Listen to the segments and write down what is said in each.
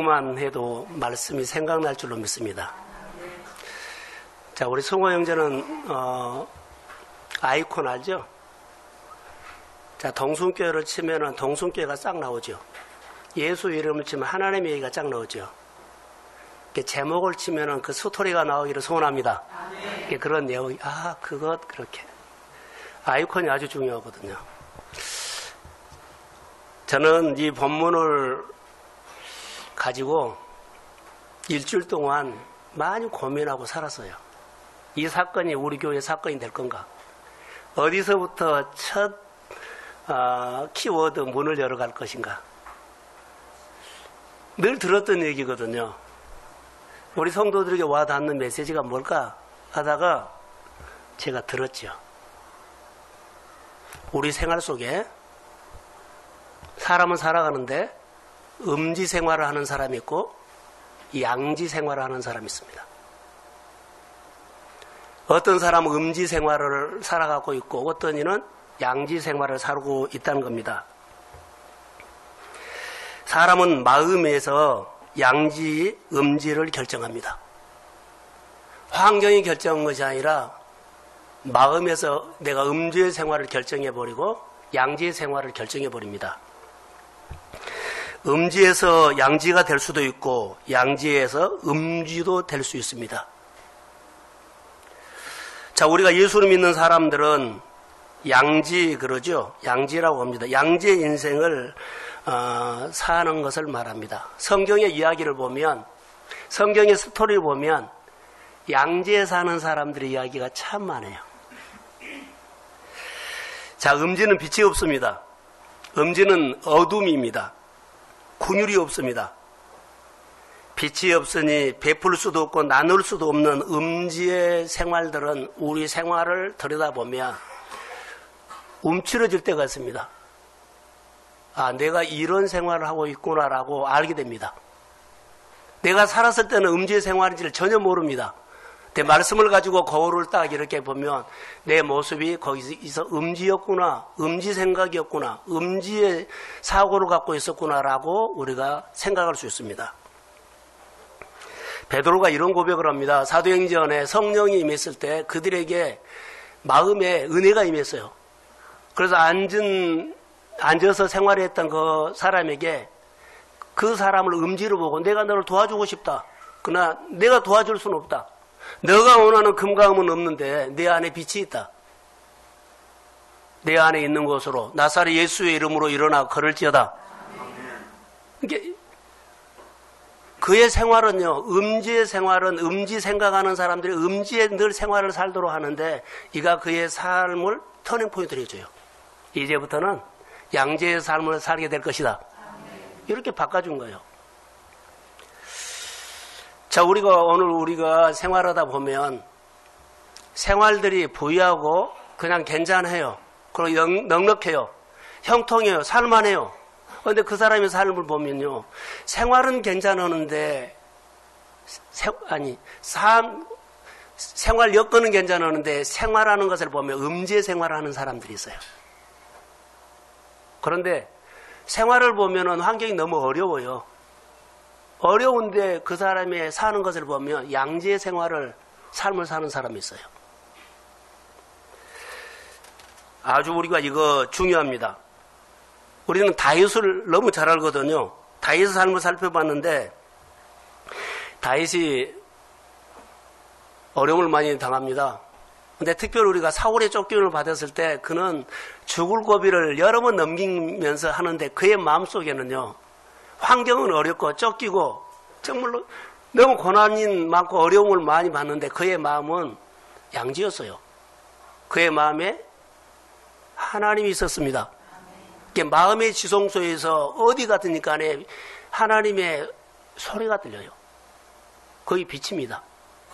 만 해도 말씀이 생각날 줄로 믿습니다. 자, 우리 성호 형제는 아이콘 알죠? 자, 동순교회를 치면은 동순교회가 싹 나오죠. 예수 이름을 치면 하나님의 얘기가 쫙 나오죠. 제목을 치면은 그 스토리가 나오기를 소원합니다. 그런 내용이 그것 그렇게 아이콘이 아주 중요하거든요. 저는 이 본문을 가지고 일주일 동안 많이 고민하고 살았어요. 이 사건이 우리 교회 사건이 될 건가? 어디서부터 첫 키워드 문을 열어갈 것인가? 늘 들었던 얘기거든요. 우리 성도들에게 와닿는 메시지가 뭘까 하다가 제가 들었죠. 우리 생활 속에 사람은 살아가는데 음지 생활을 하는 사람이 있고 양지 생활을 하는 사람이 있습니다. 어떤 사람은 음지 생활을 살아가고 있고 어떤 이는 양지 생활을 살고 있다는 겁니다. 사람은 마음에서 양지, 음지를 결정합니다. 환경이 결정한 것이 아니라 마음에서 내가 음지의 생활을 결정해버리고 양지의 생활을 결정해버립니다. 음지에서 양지가 될 수도 있고 양지에서 음지도 될 수 있습니다. 자, 우리가 예수를 믿는 사람들은 양지 그러죠. 양지라고 합니다. 양지의 인생을 사는 것을 말합니다. 성경의 이야기를 보면, 성경의 스토리를 보면 양지에 사는 사람들의 이야기가 참 많아요. 자, 음지는 빛이 없습니다. 음지는 어둠입니다. 분율이 없습니다. 빛이 없으니 베풀 수도 없고 나눌 수도 없는 음지의 생활들은 우리 생활을 들여다보면 움츠러질 때가 있습니다. 내가 이런 생활을 하고 있구나라고 알게 됩니다. 내가 살았을 때는 음지의 생활인지를 전혀 모릅니다. 내 말씀을 가지고 거울을 딱 이렇게 보면 내 모습이 거기서 음지였구나, 음지 생각이었구나, 음지의 사고를 갖고 있었구나라고 우리가 생각할 수 있습니다. 베드로가 이런 고백을 합니다. 사도행전에 성령이 임했을 때 그들에게 마음에 은혜가 임했어요. 그래서 앉아서 생활했던 그 사람에게 그 사람을 음지로 보고 내가 너를 도와주고 싶다. 그러나 내가 도와줄 수는 없다. 너가 원하는 금강은 없는데 내 안에 빛이 있다. 내 안에 있는 곳으로 나사렛 예수의 이름으로 일어나 걸을지어다. 이게 그의 생활은요, 음지의 생활은 음지 생각하는 사람들이 음지에 늘 생활을 살도록 하는데 이가 그의 삶을 터닝포인트를 해줘요. 이제부터는 양지의 삶을 살게 될 것이다. 이렇게 바꿔준 거예요. 자, 우리가 생활하다 보면 생활들이 부유하고 그냥 괜찮아요. 그리고 넉넉해요. 형통해요. 살만해요. 그런데 그 사람의 삶을 보면요. 생활은 괜찮았는데, 생활 여건은 괜찮았는데 생활하는 것을 보면 음지의 생활하는 사람들이 있어요. 그런데 생활을 보면은 환경이 너무 어려워요. 어려운데 그 사람의 사는 것을 보면 양지의 삶을 사는 사람이 있어요. 아주 우리가 이거 중요합니다. 우리는 다윗을 너무 잘 알거든요. 다윗의 삶을 살펴봤는데 다윗이 어려움을 많이 당합니다. 근데 특별히 우리가 사울의 쫓김을 받았을 때 그는 죽을 고비를 여러 번 넘기면서 하는데 그의 마음속에는요. 환경은 어렵고 쫓기고 정말로 너무 고난이 많고 어려움을 많이 받는데 그의 마음은 양지였어요. 그의 마음에 하나님이 있었습니다. 마음의 지성소에서 어디 가든지 간에 하나님의 소리가 들려요. 거의 빛입니다.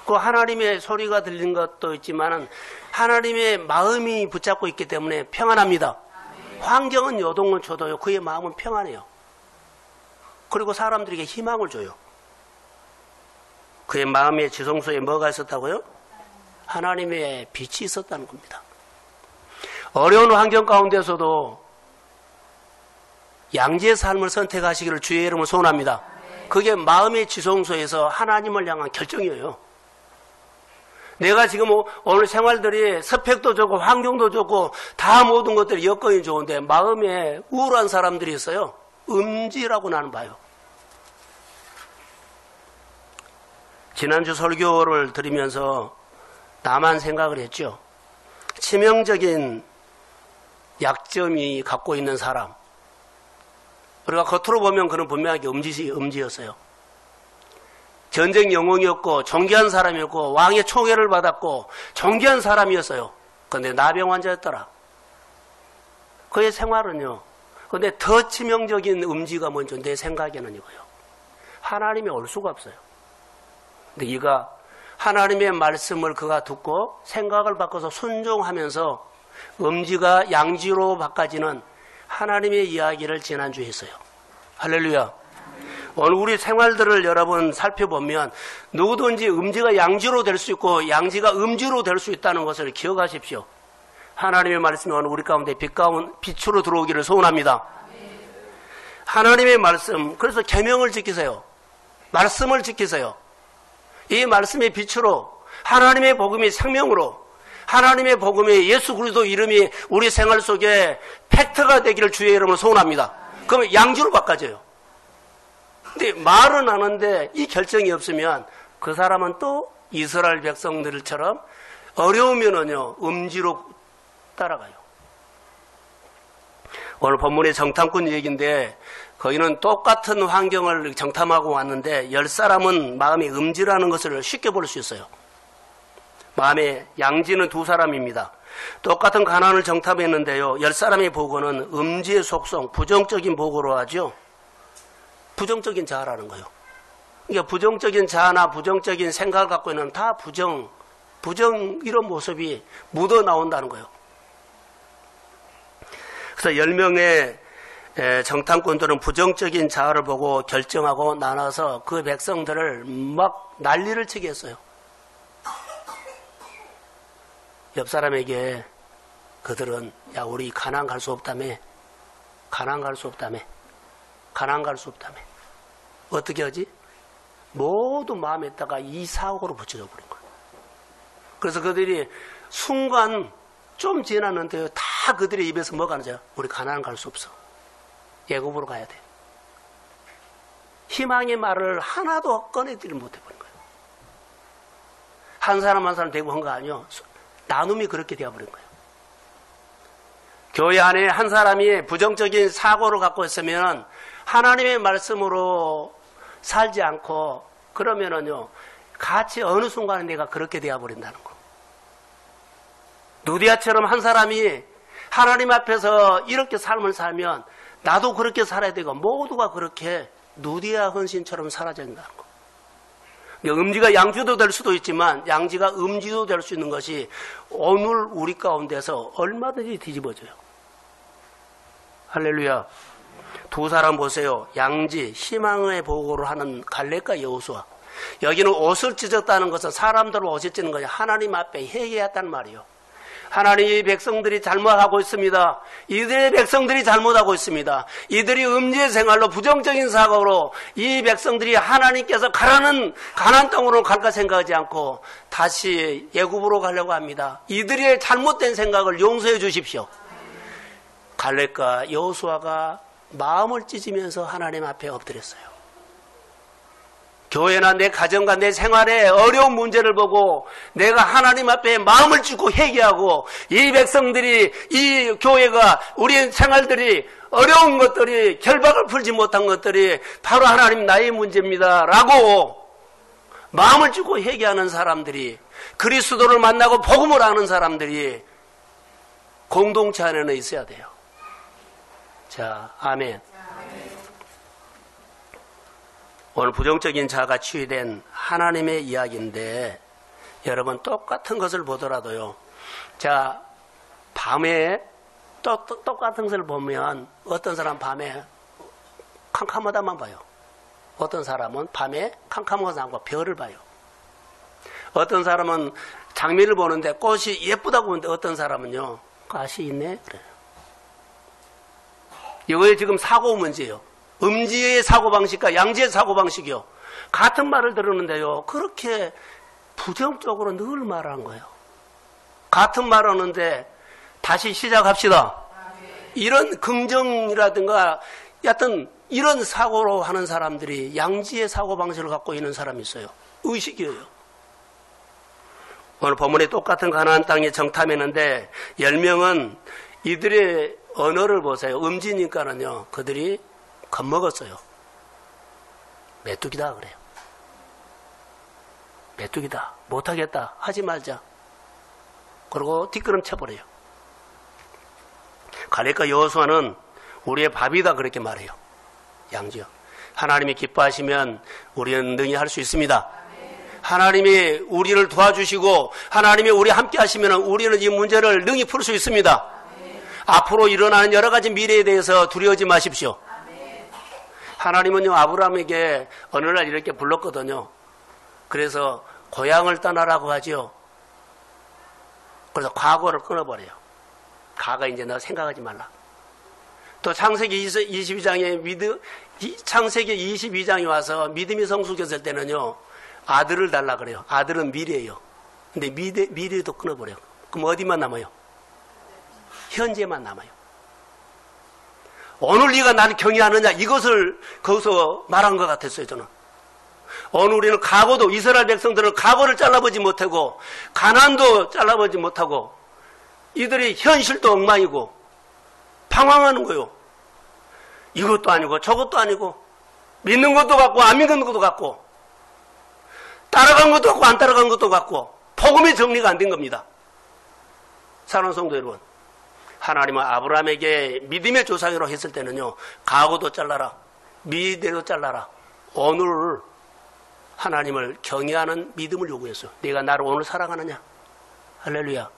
그 하나님의 소리가 들리는 것도 있지만 하나님의 마음이 붙잡고 있기 때문에 평안합니다. 환경은 요동을 쳐도요. 그의 마음은 평안해요. 그리고 사람들에게 희망을 줘요. 그의 마음의 지성소에 뭐가 있었다고요? 하나님의 빛이 있었다는 겁니다. 어려운 환경 가운데서도 양지의 삶을 선택하시기를 주의 이름으로 소원합니다. 그게 마음의 지성소에서 하나님을 향한 결정이에요. 내가 지금 오늘 생활들이 스펙도 좋고 환경도 좋고 다 모든 것들이 여건이 좋은데 마음에 우울한 사람들이 있어요. 음지라고 나는 봐요. 지난주 설교를 들으면서 나만 생각을 했죠. 치명적인 약점이 갖고 있는 사람. 우리가 겉으로 보면 그는 분명하게 음지였어요. 전쟁 영웅이었고 존귀한 사람이었고 왕의 총애를 받았고 존귀한 사람이었어요. 그런데 나병 환자였더라. 그의 생활은요. 그런데 더 치명적인 음지가 뭔지 내 생각에는 이거예요. 하나님이 올 수가 없어요. 근데 이가 하나님의 말씀을 그가 듣고 생각을 바꿔서 순종하면서 음지가 양지로 바꿔지는 하나님의 이야기를 지난주에 했어요. 할렐루야. 오늘 우리 생활들을 여러분 살펴보면 누구든지 음지가 양지로 될 수 있고 양지가 음지로 될 수 있다는 것을 기억하십시오. 하나님의 말씀이 오늘 우리 가운데 빛으로 들어오기를 소원합니다. 하나님의 말씀, 그래서 계명을 지키세요. 말씀을 지키세요. 이 말씀의 빛으로 하나님의 복음이 생명으로 하나님의 복음이 예수 그리스도 이름이 우리 생활 속에 팩트가 되기를 주의 이름으로 소원합니다. 그러면 양지로 바꿔져요. 근데 말은 하는데 이 결정이 없으면 그 사람은 또 이스라엘 백성들처럼 어려우면은요 음지로 따라가요. 오늘 본문의 정탐꾼 얘기인데 거기는 똑같은 환경을 정탐하고 왔는데 10사람은 마음이 음지라는 것을 쉽게 볼 수 있어요. 마음에 양지는 2사람입니다. 똑같은 가난을 정탐했는데요. 10사람의 보고는 음지의 속성, 부정적인 보고로 하죠. 부정적인 자아라는 거예요. 그러니까 부정적인 자아나 부정적인 생각을 갖고 있는 다 부정 이런 모습이 묻어 나온다는 거예요. 그래서 10명의 정탐꾼들은 부정적인 자아를 보고 결정하고 나눠서 그 백성들을 막 난리를 치게 했어요. 옆 사람에게 그들은 야 우리 가나안 갈 수 없다며 가나안 갈 수 없다며 가나안 갈 수 없다며 어떻게 하지? 모두 마음에다가 이 사고로 붙여져 버린 거예요. 그래서 그들이 순간 좀 지났는데요 다 그들의 입에서 뭐가 나죠? 우리 가나안 갈 수 없어. 애굽으로 가야 돼. 희망의 말을 하나도 꺼내들지 못해버린 거예요. 한 사람 한 사람 대고 한 거 아니에요. 나눔이 그렇게 되어버린 거예요. 교회 안에 한 사람이 부정적인 사고를 갖고 있으면 하나님의 말씀으로 살지 않고 그러면은요 같이 어느 순간에 내가 그렇게 되어버린다는 거. 누디아처럼 한 사람이 하나님 앞에서 이렇게 삶을 살면 나도 그렇게 살아야 되고 모두가 그렇게 누디아 헌신처럼 살아야 된다는 거. 음지가 양지도 될 수도 있지만 양지가 음지도 될 수 있는 것이 오늘 우리 가운데서 얼마든지 뒤집어져요. 할렐루야. 2사람 보세요. 양지, 희망의 보고를 하는 갈렙과 여호수아. 여기는 옷을 찢었다는 것은 사람들을 옷을 찢는 것이 하나님 앞에 회개했다는 말이에요. 하나님의 백성들이 잘못하고 있습니다. 이들의 백성들이 잘못하고 있습니다. 이들이 음지의 생활로 부정적인 사고로 이 백성들이 하나님께서 가라는 가나안 땅으로 갈까 생각하지 않고 다시 애굽으로 가려고 합니다. 이들의 잘못된 생각을 용서해 주십시오. 갈렙과 여호수아가 마음을 찢으면서 하나님 앞에 엎드렸어요. 교회나 내 가정과 내 생활에 어려운 문제를 보고 내가 하나님 앞에 마음을 찢고 회개하고 이 백성들이 이 교회가 우리 생활들이 어려운 것들이 결박을 풀지 못한 것들이 바로 하나님 나의 문제입니다 라고 마음을 찢고 회개하는 사람들이 그리스도를 만나고 복음을 아는 사람들이 공동체 안에는 있어야 돼요. 자, 아멘. 오늘 부정적인 자가 치유된 하나님의 이야기인데 여러분 똑같은 것을 보더라도요. 자, 밤에 똑같은 것을 보면 어떤 사람 밤에 캄캄하다만 봐요. 어떤 사람은 밤에 캄캄하지 않고 별을 봐요. 어떤 사람은 장미를 보는데 꽃이 예쁘다고 보는데 어떤 사람은요. 가시 있네? 그래요. 이거에 지금 사고 문제예요. 음지의 사고방식과 양지의 사고방식이요. 같은 말을 들었는데요. 그렇게 부정적으로 늘 말하는 거예요. 같은 말 하는데 다시 시작합시다. 이런 긍정이라든가 여하튼 이런 사고로 하는 사람들이 양지의 사고방식을 갖고 있는 사람이 있어요. 의식이에요. 오늘 본문에 똑같은 가나안 땅에 정탐했는데 10명은 이들의 언어를 보세요. 음지니까는요. 그들이 겁먹었어요. 메뚜기다 그래요. 메뚜기다. 못하겠다. 하지 말자. 그리고 뒷걸음 쳐버려요. 갈렙과 여호수아는 우리의 밥이다 그렇게 말해요. 양지요. 하나님이 기뻐하시면 우리는 능히 할 수 있습니다. 하나님이 우리를 도와주시고 하나님이 우리 함께 하시면 우리는 이 문제를 능히 풀 수 있습니다. 앞으로 일어나는 여러 가지 미래에 대해서 두려워하지 마십시오. 하나님은요, 아브라함에게 어느 날 이렇게 불렀거든요. 그래서 고향을 떠나라고 하죠. 그래서 과거를 끊어버려요. 과거 이제 너 생각하지 말라. 또 창세기 22장에 창세기 22장이 와서 믿음이 성숙했을 때는요, 아들을 달라 그래요. 아들은 미래예요. 근데 미래도 끊어버려요. 그럼 어디만 남아요? 현재만 남아요. 오늘 네가 나를 경외하느냐 이것을 거기서 말한 것 같았어요. 저는 오늘 우리는 과거도 이스라엘 백성들은 과거를 잘라보지 못하고 가나안도 잘라보지 못하고 이들이 현실도 엉망이고 방황하는 거예요. 이것도 아니고 저것도 아니고 믿는 것도 같고 안 믿는 것도 같고 따라간 것도 같고 안 따라간 것도 같고 복음의 정리가 안 된 겁니다. 사랑하는 성도 여러분, 하나님은 아브라함에게 믿음의 조상이라고 했을 때는요, 과거도 잘라라, 미래도 잘라라, 오늘 하나님을 경외하는 믿음을 요구했어요. 네가 나를 오늘 사랑하느냐? 할렐루야.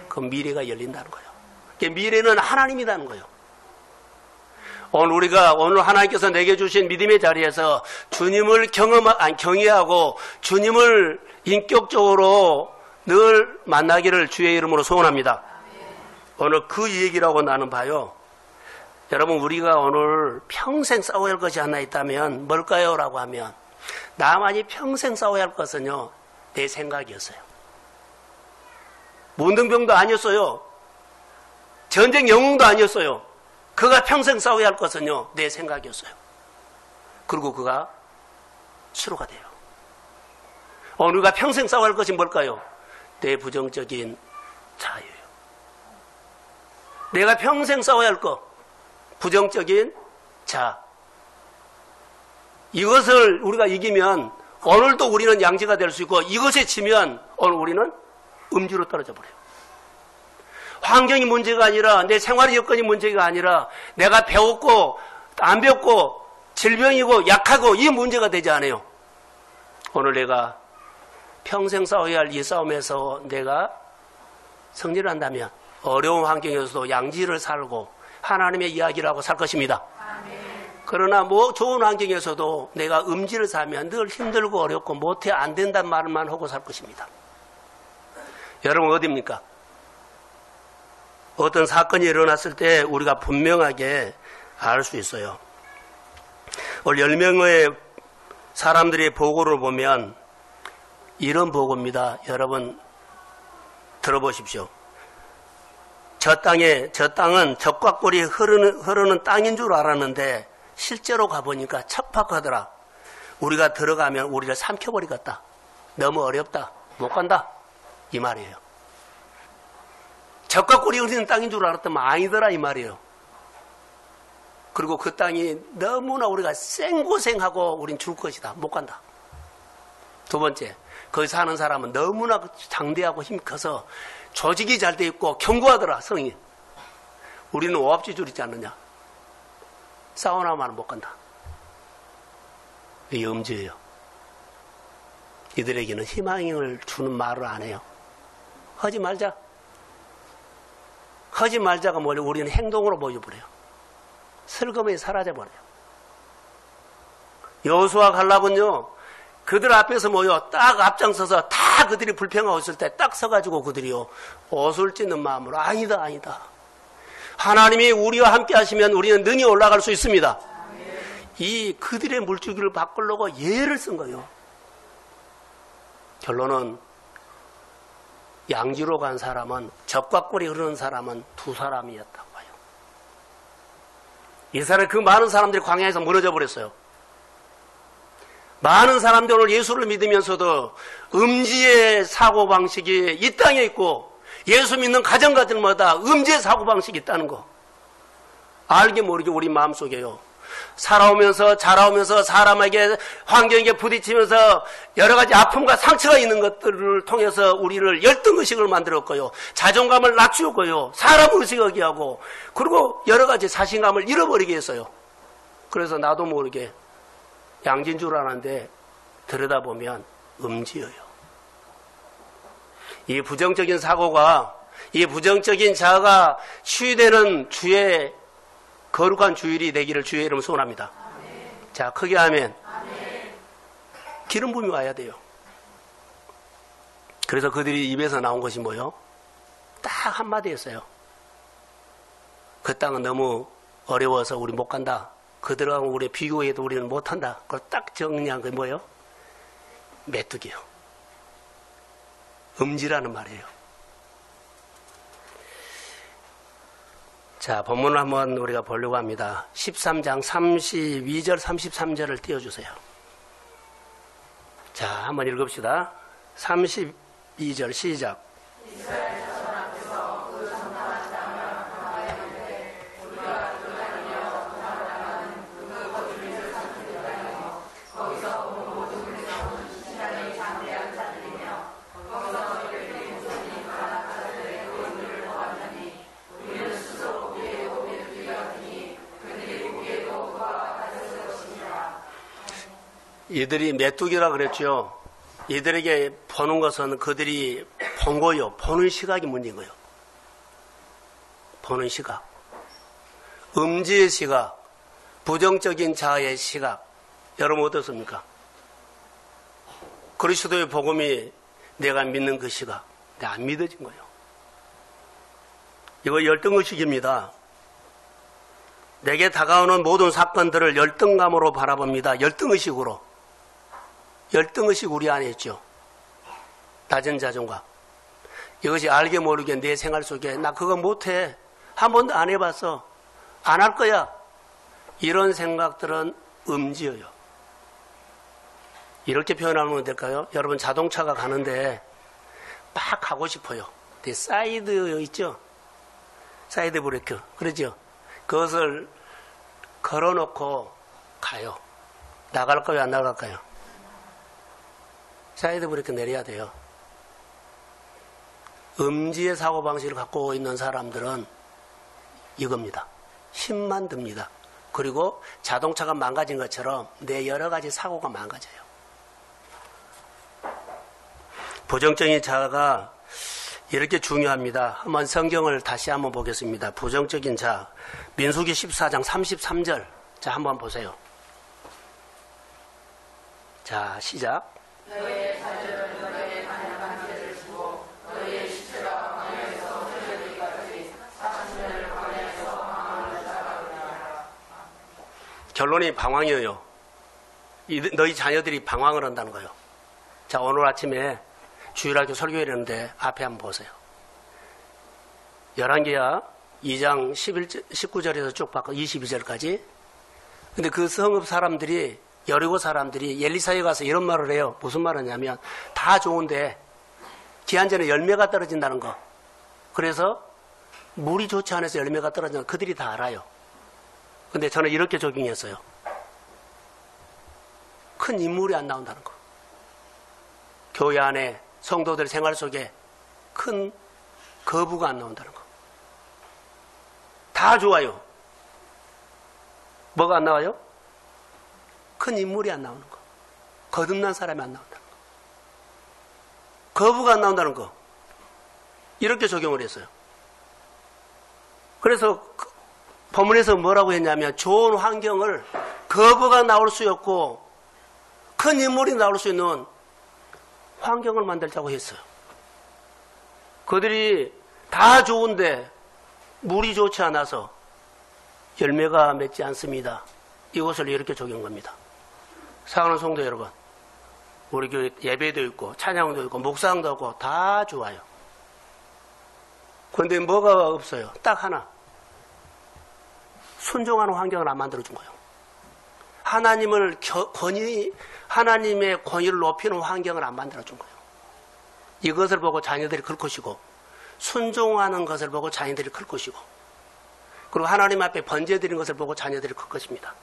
그 미래가 열린다는 거예요. 미래는 하나님이라는 거예요. 오늘 하나님께서 내게 주신 믿음의 자리에서 주님을 경외하고 주님을 인격적으로 늘 만나기를 주의 이름으로 소원합니다. 오늘 그 얘기라고 나는 봐요. 여러분, 우리가 오늘 평생 싸워야 할 것이 하나 있다면 뭘까요? 라고 하면 나만이 평생 싸워야 할 것은요, 내 생각이었어요. 문둥병도 아니었어요. 전쟁 영웅도 아니었어요. 그가 평생 싸워야 할 것은요, 내 생각이었어요. 그리고 그가 치료가 돼요. 우리가 평생 싸워야 할 것이 뭘까요? 내 부정적인 자아예요. 내가 평생 싸워야 할 것, 부정적인 자아. 이것을 우리가 이기면 오늘도 우리는 양지가 될 수 있고, 이것에 지면 오늘 우리는 음지로 떨어져 버려요. 환경이 문제가 아니라 내 생활의 여건이 문제가 아니라 내가 배웠고 안 배웠고 질병이고 약하고 이 문제가 되지 않아요. 오늘 내가 평생 싸워야 할 이 싸움에서 내가 승리를 한다면 어려운 환경에서도 양지를 살고 하나님의 이야기를 하고 살 것입니다. 그러나 좋은 환경에서도 내가 음지를 살면 늘 힘들고 어렵고 못해 안 된다는 말만 하고 살 것입니다. 여러분, 어디입니까? 어떤 사건이 일어났을 때 우리가 분명하게 알 수 있어요. 오늘 10명의 사람들의 보고를 보면 이런 보고입니다. 여러분 들어보십시오. 저 땅은 적과 꿀이 흐르는 땅인 줄 알았는데 실제로 가보니까 척박하더라. 우리가 들어가면 우리를 삼켜버리겠다. 너무 어렵다. 못 간다. 이 말이에요. 적과 꿀이 흐르는 땅인 줄 알았더만 아니더라 이 말이에요. 그리고 그 땅이 너무나 우리가 생고생하고 우린 줄 것이다. 못 간다. 두 번째, 거기 사는 사람은 너무나 장대하고 힘 커서 조직이 잘 돼 있고 견고하더라. 성이. 우리는 오합지졸 있지 않느냐. 싸우나마는 못 간다. 이게 음지예요. 이들에게는 희망을 주는 말을 안 해요. 하지 말자. 하지 말자가 뭐냐, 우리는 행동으로 보여버려요. 슬그머니 사라져버려요. 여호수아 갈렙은요, 그들 앞에서 딱 앞장서서 다 그들이 불평하고 있을 때 딱 서가지고 그들이요, 옷을 찢는 마음으로 아니다. 하나님이 우리와 함께 하시면 우리는 능히 올라갈 수 있습니다. 이 그들의 물주기를 바꾸려고 예를 쓴 거예요. 결론은 양지로 간 사람은, 적과 꿀이 흐르는 사람은 두 사람이었다고 봐요. 이 사람, 그 많은 사람들이 광야에서 무너져 버렸어요. 많은 사람들이 오늘 예수를 믿으면서도 음지의 사고방식이 이 땅에 있고, 예수 믿는 가정가들마다 음지의 사고방식이 있다는 거. 알게 모르게 우리 마음속에요. 살아오면서 자라오면서 사람에게 환경에 부딪히면서 여러 가지 아픔과 상처가 있는 것들을 통해서 우리를 열등의식을 만들었고요. 자존감을 낮추었고요. 사람의식하게 하고, 그리고 여러 가지 자신감을 잃어버리게 했어요. 그래서 나도 모르게 양진 줄 알았는데 들여다보면 음지예요. 이 부정적인 사고가, 이 부정적인 자아가 치유되는 주의 거룩한 주일이 되기를 주의 이름으로 소원합니다. 아멘. 자, 크게 하면 기름 부음이 와야 돼요. 그래서 그들이 입에서 나온 것이 뭐요? 딱 한마디였어요. 그 땅은 너무 어려워서 우리 못 간다. 그들하고 우리 비교해도 우리는 못한다. 그걸 딱 정리한 게 뭐예요? 메뚜기요. 음지라는 말이에요. 자, 본문을 한번 우리가 보려고 합니다. 13장 32절, 33절을 띄워주세요. 자, 한번 읽읍시다. 32절 시작. 이들이 메뚜기라 그랬죠. 이들에게 보는 것은 그들이 본 거요. 보는 시각이 문제인 거예요. 보는 시각. 음지의 시각, 부정적인 자아의 시각. 여러분 어떻습니까? 그리스도의 복음이 내가 믿는 그 시각, 내가 안 믿어진 거예요. 이거 열등의식입니다. 내게 다가오는 모든 사건들을 열등감으로 바라봅니다. 열등의식으로. 열등의식 우리 안에 있죠. 낮은 자존감. 이것이 알게 모르게 내 생활 속에 나 그거 못해. 한 번도 안 해봤어. 안 할 거야. 이런 생각들은 음지예요. 이렇게 표현하면 될까요? 여러분 자동차가 가는데 막 가고 싶어요. 근데 사이드 있죠? 사이드 브레이크. 그러죠? 그것을 걸어놓고 가요. 나갈까요? 안 나갈까요? 사이드 브레이크 내려야 돼요. 음지의 사고방식을 갖고 있는 사람들은 이겁니다. 힘만 듭니다. 그리고 자동차가 망가진 것처럼 내 여러 가지 사고가 망가져요. 부정적인 자아가 이렇게 중요합니다. 한번 성경을 다시 한번 보겠습니다. 부정적인 자, 민수기 14장 33절. 자, 한번 보세요. 자, 시작. 너희의 자녀를 너희의 다양한 죄를 주고 너희의 시체가 광야에서 흘려지기까지 40년을 광야에서 방황을 따라오리라. 결론이 방황이에요. 너희 자녀들이 방황을 한다는 거예요. 자, 오늘 아침에 주일학교 설교를 했는데 앞에 한번 보세요. 열왕기야 2장 19절에서 쭉 바꿔 22절까지. 근데 그 성읍 사람들이, 여리고 사람들이 엘리사에 가서 이런 말을 해요. 무슨 말을 하냐면 다 좋은데 기한 전에 열매가 떨어진다는 거. 그래서 물이 좋지 않아서 열매가 떨어진다는 거 그들이 다 알아요. 근데 저는 이렇게 적용했어요. 큰 인물이 안 나온다는 거. 교회 안에 성도들 생활 속에 큰 거부가 안 나온다는 거. 다 좋아요. 뭐가 안 나와요? 큰 인물이 안 나오는 거. 거듭난 사람이 안 나온다는 거. 거부가 안 나온다는 거. 이렇게 적용을 했어요. 그래서 본문에서 뭐라고 했냐면 좋은 환경을 거부가 나올 수 없고 큰 인물이 나올 수 있는 환경을 만들자고 했어요. 그들이 다 좋은데 물이 좋지 않아서 열매가 맺지 않습니다. 이것을 이렇게 적용한 겁니다. 사랑하는 성도 여러분, 우리 교회 예배도 있고 찬양도 있고 묵상도 있고 다 좋아요. 그런데 뭐가 없어요? 딱 하나. 순종하는 환경을 안 만들어준 거예요. 하나님의 권위를 높이는 환경을 안 만들어준 거예요. 이것을 보고 자녀들이 클 것이고, 순종하는 것을 보고 자녀들이 클 것이고, 그리고 하나님 앞에 번제드리는 것을 보고 자녀들이 클 것입니다.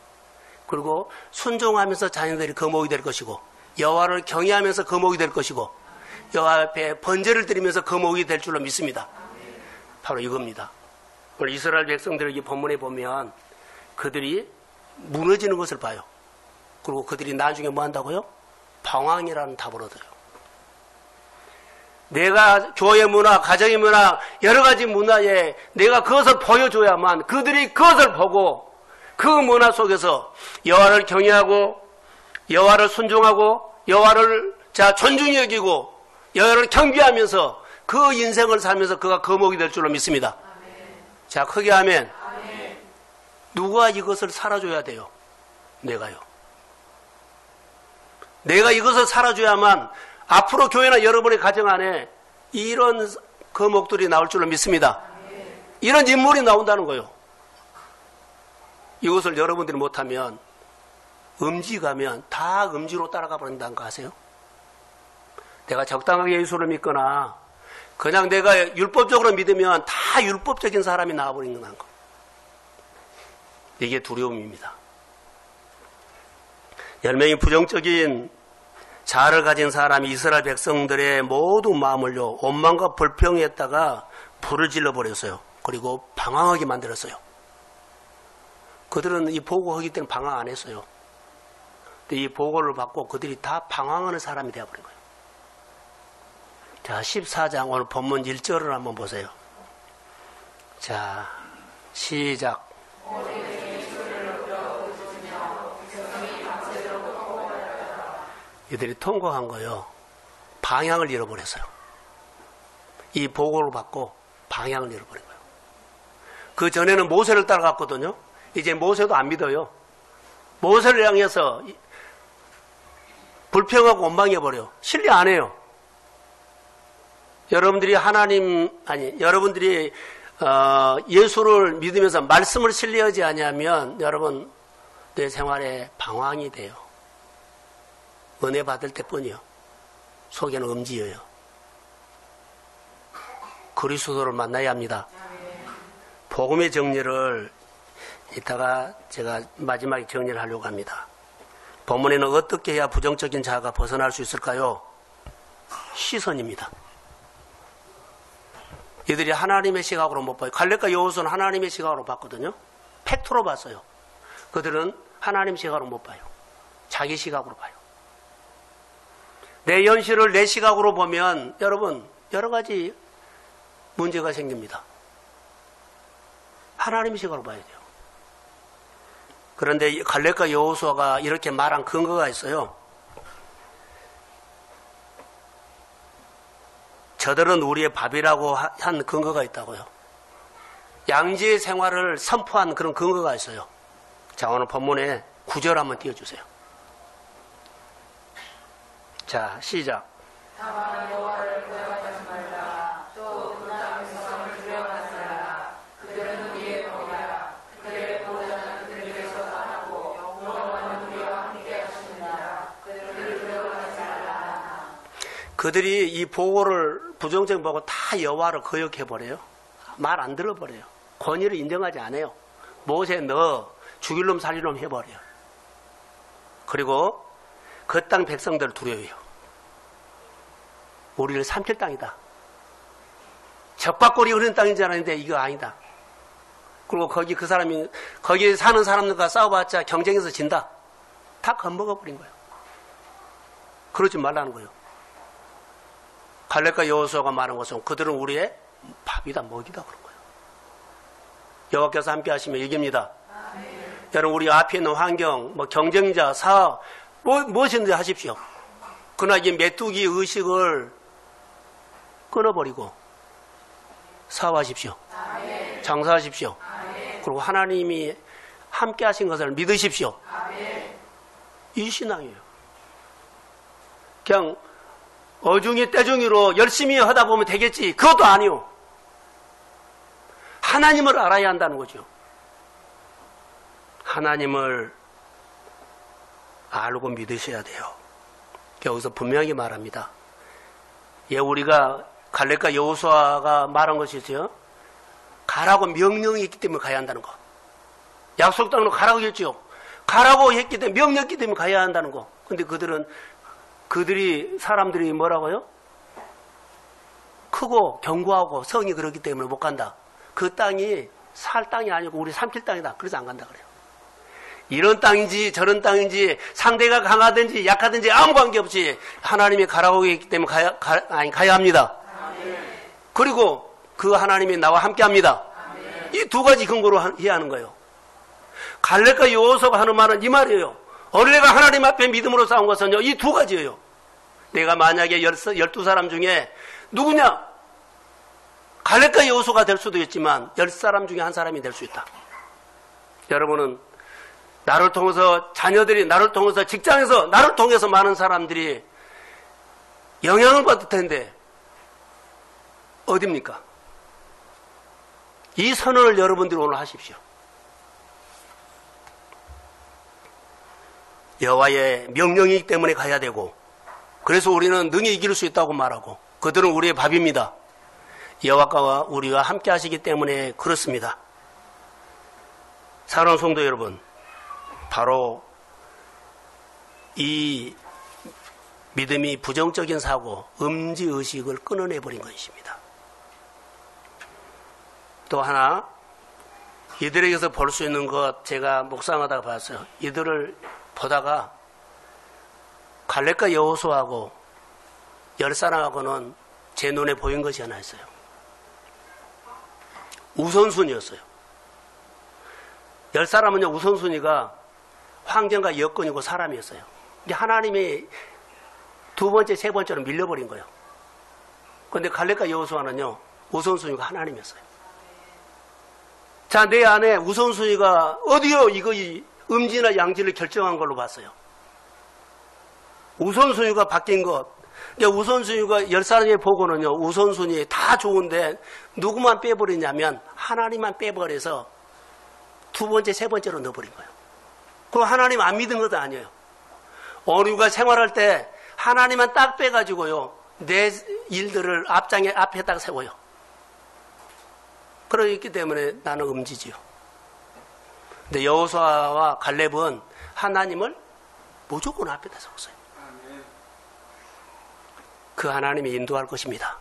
그리고 순종하면서 자녀들이 거목이 될 것이고, 여호와를 경외하면서 거목이 될 것이고, 여호와 앞에 번제를 드리면서 거목이 될 줄로 믿습니다. 바로 이겁니다. 오늘 이스라엘 백성들의 이 본문에 보면 그들이 무너지는 것을 봐요. 그리고 그들이 나중에 뭐 한다고요? 방황이라는 답을 얻어요. 내가 교회 문화, 가정의 문화, 여러 가지 문화에 내가 그것을 보여줘야만 그들이 그것을 보고 그 문화 속에서 여호와를 경외하고 여호와를 순종하고 여호와를 존중히 여기고 여호와를 경배하면서 그 인생을 살면서 그가 거목이 될 줄로 믿습니다. 아멘. 자, 크게 하면 아멘. 누가 이것을 살아줘야 돼요? 내가요. 내가 이것을 살아줘야만 앞으로 교회나 여러분의 가정 안에 이런 거목들이 나올 줄로 믿습니다. 아멘. 이런 인물이 나온다는 거예요. 이것을 여러분들이 못하면 음지 가면 다 음지로 따라가 버린다는 거 아세요? 내가 적당하게 예수를 믿거나 그냥 내가 율법적으로 믿으면 다 율법적인 사람이 나와버린다는 거. 이게 두려움입니다. 열명이 부정적인 자아를 가진 사람이 이스라엘 백성들의 모든 마음을요, 원망과 불평했다가 불을 질러버렸어요. 그리고 방황하게 만들었어요. 그들은 이 보고하기 때문에 방황 안 했어요. 근데 이 보고를 받고 그들이 다 방황하는 사람이 되어버린 거예요. 자, 14장 오늘 본문 1절을 한번 보세요. 자, 시작. 이들이 통곡한 거예요. 방향을 잃어버렸어요. 이 보고를 받고 방향을 잃어버린 거예요. 그 전에는 모세를 따라갔거든요. 이제 모세도 안 믿어요. 모세를 향해서 불평하고 원망해버려요. 신뢰 안 해요. 여러분들이 여러분들이 예수를 믿으면서 말씀을 신뢰하지 않으면 여러분 내 생활에 방황이 돼요. 은혜 받을 때뿐이요. 속에는 음지예요. 그리스도를 만나야 합니다. 복음의 정리를 이따가 제가 마지막에 정리를 하려고 합니다. 본문에는 어떻게 해야 부정적인 자아가 벗어날 수 있을까요? 시선입니다. 이들이 하나님의 시각으로 못 봐요. 갈렙과 여호수아는 하나님의 시각으로 봤거든요. 팩트로 봤어요. 그들은 하나님 시각으로 못 봐요. 자기 시각으로 봐요. 내 현실을 내 시각으로 보면 여러분 여러 가지 문제가 생깁니다. 하나님 시각으로 봐야 돼요. 그런데 갈렙과 여호수아가 이렇게 말한 근거가 있어요. 저들은 우리의 밥이라고 한 근거가 있다고요. 양지의 생활을 선포한 그런 근거가 있어요. 자, 오늘 본문에 9절 한번 띄워주세요. 자, 시작. 다만 여호와를 구하지 말라. 또 그나의 성을 두려워하라. 그들은 우리의 법이라. 그들의 보호자는 그들에게서 떠나고 여호와는 우리와 함께 하십니다. 그들을 두려워하지 말라. 그들이 이 보고를 부정적인 보고 다 여호와를 거역해버려요. 말 안 들어버려요. 권위를 인정하지 않아요. 모세 너 죽일 놈 살릴 놈 해버려요. 그리고 그 땅 백성들을 두려워해요. 우리를 삼킬 땅이다. 적박골이 흐르는 땅인 줄 알았는데 이거 아니다. 그리고 거기 사는 사람들과 싸워봤자 경쟁에서 진다. 다 겁먹어버린 거예요. 그러지 말라는 거예요. 갈렙과 여호수아가 말한 것은 그들은 우리의 밥이다, 먹이다 그런 거예요. 여호와께서 함께 하시면 이깁니다. 아멘. 여러분 우리 앞에 있는 환경, 경쟁자, 사업 무엇이든지 하십시오. 그러나 이 메뚜기 의식을 끊어버리고 사업하십시오. 아멘. 장사하십시오. 아멘. 그리고 하나님이 함께 하신 것을 믿으십시오. 이 신앙이에요. 그냥 어중이 떼중이로 열심히 하다 보면 되겠지. 그것도 아니요. 하나님을 알아야 한다는 거죠. 하나님을 알고 믿으셔야 돼요. 여기서 분명히 말합니다. 예, 우리가 갈렙과 여호수아가 말한 것이죠. 가라고 명령이 있기 때문에 가야 한다는 거. 약속 땅으로 가라고 했죠. 가라고 했기 때문에 명령했기 때문에 가야 한다는 거. 근데 사람들이 뭐라고요? 크고 견고하고 성이 그렇기 때문에 못 간다. 그 땅이 살 땅이 아니고 우리 삼킬 땅이다. 그래서 안 간다 그래요. 이런 땅인지 저런 땅인지 상대가 강하든지 약하든지 아무 관계없이 하나님이 가라고 했기 때문에 가야 합니다. 그리고 그 하나님이 나와 함께 합니다. 이 두 가지 근거로 해야 하는 거예요. 갈렙과 여호수아가 하는 말은 이 말이에요. 어린애가 하나님 앞에 믿음으로 싸운 것은요, 이 두 가지예요. 내가 만약에 12사람 중에 누구냐? 갈렙과 여호수아가 될 수도 있지만 10사람 중에 한 사람이 될 수 있다. 여러분은 나를 통해서 자녀들이 나를 통해서 직장에서 나를 통해서 많은 사람들이 영향을 받을 텐데 어딥니까? 이 선언을 여러분들이 오늘 하십시오. 여호와의 명령이기 때문에 가야 되고, 그래서 우리는 능히 이길 수 있다고 말하고, 그들은 우리의 밥입니다. 여호와가 우리와 함께 하시기 때문에 그렇습니다. 사랑하는 성도 여러분, 바로 이 믿음이 부정적인 사고, 음지의식을 끊어내버린 것입니다. 또 하나, 이들에게서 볼 수 있는 것, 제가 묵상하다가 봤어요. 이들을 보다가 갈렙과 여호수아하고 10사람하고는 제 눈에 보인 것이 하나 있어요. 우선순위였어요. 10사람은요, 우선순위가 환경과 여건이고 사람이었어요. 근데 하나님이 두 번째, 세 번째로 밀려버린 거예요. 그런데 갈렙과 여호수아는요, 우선순위가 하나님이었어요. 자, 내 안에 우선순위가 어디요? 이거 음지나 양지를 결정한 걸로 봤어요. 우선순위가 바뀐 것. 그러니까 우선순위가 10사람이 보고는요, 우선순위 다 좋은데 누구만 빼버리냐면 하나님만 빼버려서 두 번째, 세 번째로 넣어버린 거예요. 그럼 하나님 안 믿은 것도 아니에요. 우리가 생활할 때 하나님만 딱 빼가지고요, 내 일들을 앞에다가 세워요. 그렇기 때문에 나는 음지지요. 근데 여호수아와 갈렙은 하나님을 무조건 앞에다 세웠어요. 그 하나님이 인도할 것입니다.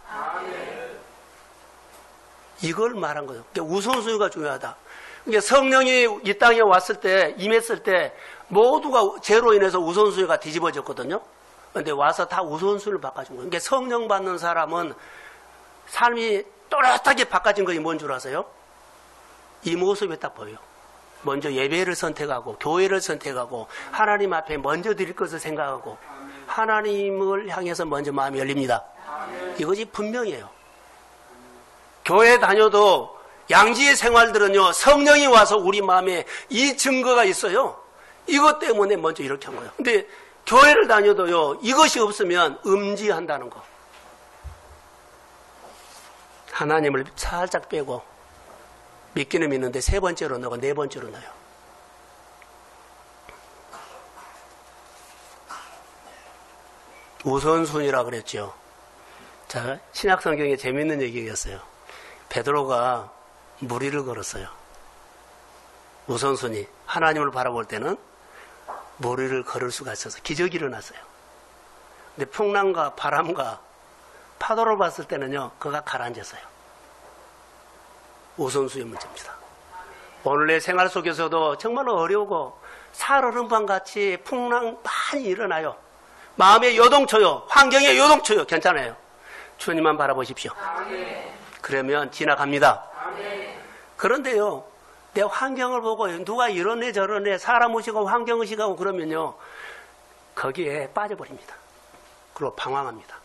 이걸 말한 거예요. 그러니까 우선순위가 중요하다. 그러니까 성령이 이 땅에 왔을 때, 임했을 때 모두가 죄로 인해서 우선순위가 뒤집어졌거든요. 그런데 와서 다 우선순위를 바꿔준 거예요. 그러니까 성령 받는 사람은 삶이 또렷하게 바꿔진 것이 뭔 줄 아세요? 이 모습이 딱 보여요. 먼저 예배를 선택하고 교회를 선택하고 하나님 앞에 먼저 드릴 것을 생각하고 하나님을 향해서 먼저 마음이 열립니다. 이것이 분명해요. 교회 다녀도 양지의 생활들은요, 성령이 와서 우리 마음에 이 증거가 있어요. 이것 때문에 먼저 이렇게 한 거예요. 근데 교회를 다녀도요, 이것이 없으면 음지한다는 거. 하나님을 살짝 빼고 믿기는 믿는데 세 번째로 넣고 네 번째로 넣어요. 우선순위라 그랬죠. 자, 신약성경에 재밌는 얘기였어요. 베드로가 무리를 걸었어요. 우선순위. 하나님을 바라볼 때는 무리를 걸을 수가 있어서 기적이 일어났어요. 근데 풍랑과 바람과 파도를 봤을 때는요, 그가 가라앉았어요. 우선순위 문제입니다. 오늘의 생활 속에서도 정말 어려우고 살얼음판 같이 풍랑 많이 일어나요. 마음에 요동쳐요. 환경에 요동쳐요. 괜찮아요. 주님만 바라보십시오. 그러면 지나갑니다. 그런데요, 내 환경을 보고 누가 이러네 저러네 사람 의식하고 환경 의식하고 그러면요, 거기에 빠져버립니다. 그리고 방황합니다.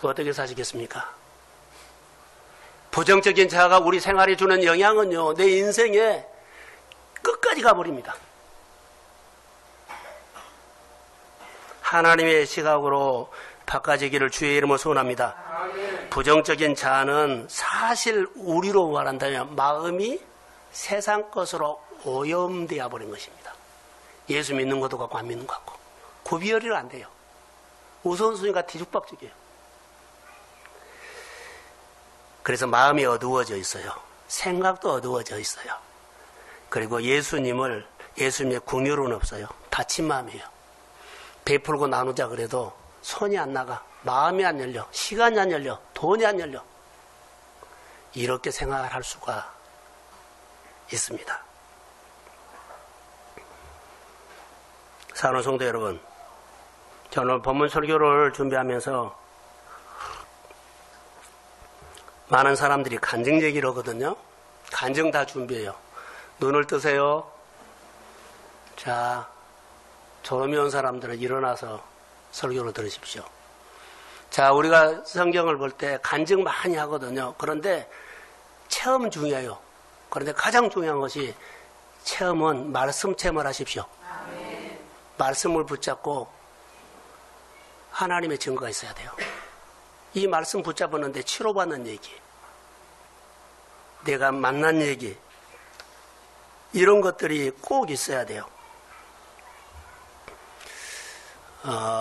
어떻게 사시겠습니까? 부정적인 자가 우리 생활에 주는 영향은요, 내 인생에 끝까지 가버립니다. 하나님의 시각으로 바꿔지기를 주의 이름으로 소원합니다. 부정적인 자아는 사실 우리로 말한다면 마음이 세상 것으로 오염되어 버린 것입니다. 예수 믿는 것도 같고 안 믿는 것 같고 구별이 안 돼요. 우선순위가 뒤죽박죽이에요. 그래서 마음이 어두워져 있어요. 생각도 어두워져 있어요. 그리고 예수님의 궁율은 없어요. 닫힌 마음이에요. 베풀고 나누자 그래도 손이 안 나가, 마음이 안 열려, 시간이 안 열려, 돈이 안 열려. 이렇게 생각을 할 수가 있습니다. 사랑하는 성도 여러분, 저는 본문 설교를 준비하면서 많은 사람들이 간증 얘기를 하거든요. 간증 다 준비해요. 눈을 뜨세요. 자, 졸음이 온 사람들은 일어나서 설교를 들으십시오. 자, 우리가 성경을 볼 때 간증 많이 하거든요. 그런데 체험 중요해요. 그런데 가장 중요한 것이 체험은 말씀 체험을 하십시오. 아멘. 말씀을 붙잡고 하나님의 증거가 있어야 돼요. 이 말씀 붙잡았는데 치료받는 얘기, 내가 만난 얘기, 이런 것들이 꼭 있어야 돼요.